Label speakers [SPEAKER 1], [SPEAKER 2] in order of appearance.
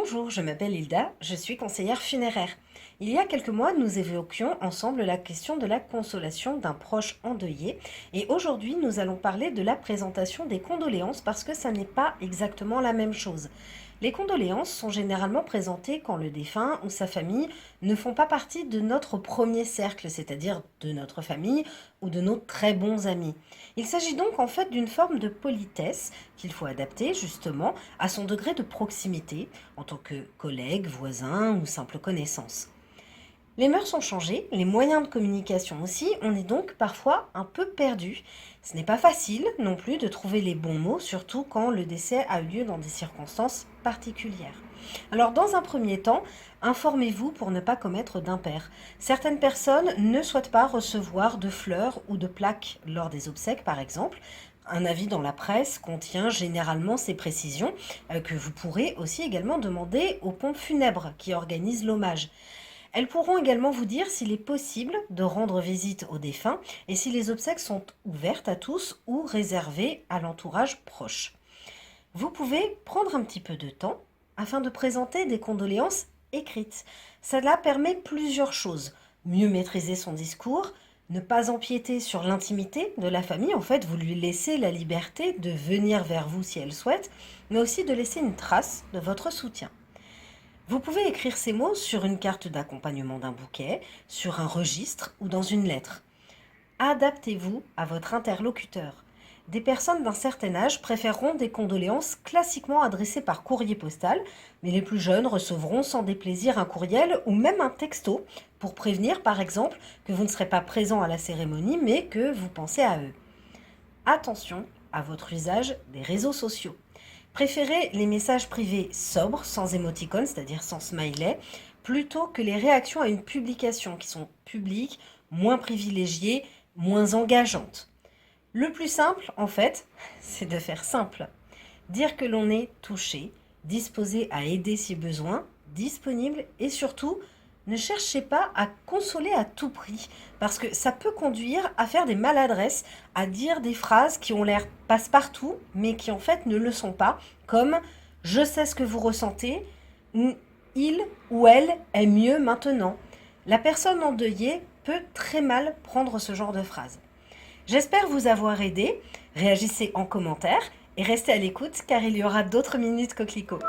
[SPEAKER 1] Bonjour, je m'appelle Hilda, je suis conseillère funéraire. Il y a quelques mois, nous évoquions ensemble la question de la consolation d'un proche endeuillé et aujourd'hui, nous allons parler de la présentation des condoléances parce que ça n'est pas exactement la même chose. Les condoléances sont généralement présentées quand le défunt ou sa famille ne font pas partie de notre premier cercle, c'est-à-dire de notre famille ou de nos très bons amis. Il s'agit donc en fait d'une forme de politesse qu'il faut adapter justement à son degré de proximité en tant que collègue, voisin ou simple connaissance. Les mœurs ont changé, les moyens de communication aussi, on est donc parfois un peu perdu. Ce n'est pas facile non plus de trouver les bons mots, surtout quand le décès a eu lieu dans des circonstances particulières. Alors dans un premier temps, informez-vous pour ne pas commettre d'impair. Certaines personnes ne souhaitent pas recevoir de fleurs ou de plaques lors des obsèques par exemple. Un avis dans la presse contient généralement ces précisions que vous pourrez aussi également demander aux pompes funèbres qui organisent l'hommage. Elles pourront également vous dire s'il est possible de rendre visite aux défunts et si les obsèques sont ouvertes à tous ou réservées à l'entourage proche. Vous pouvez prendre un petit peu de temps afin de présenter des condoléances écrites. Cela permet plusieurs choses. Mieux maîtriser son discours, ne pas empiéter sur l'intimité de la famille, en fait, vous lui laissez la liberté de venir vers vous si elle souhaite, mais aussi de laisser une trace de votre soutien. Vous pouvez écrire ces mots sur une carte d'accompagnement d'un bouquet, sur un registre ou dans une lettre. Adaptez-vous à votre interlocuteur. Des personnes d'un certain âge préféreront des condoléances classiquement adressées par courrier postal, mais les plus jeunes recevront sans déplaisir un courriel ou même un texto pour prévenir par exemple que vous ne serez pas présent à la cérémonie mais que vous pensez à eux. Attention à votre usage des réseaux sociaux. Préférez les messages privés sobres, sans émoticônes, c'est-à-dire sans smiley, plutôt que les réactions à une publication qui sont publiques, moins privilégiées, moins engageantes. Le plus simple, en fait, c'est de faire simple. Dire que l'on est touché, disposé à aider si besoin, disponible et surtout, ne cherchez pas à consoler à tout prix parce que ça peut conduire à faire des maladresses, à dire des phrases qui ont l'air passe-partout mais qui en fait ne le sont pas, comme je sais ce que vous ressentez ou il ou elle est mieux maintenant. La personne endeuillée peut très mal prendre ce genre de phrase. J'espère vous avoir aidé. Réagissez en commentaire et restez à l'écoute car il y aura d'autres minutes coquelicots.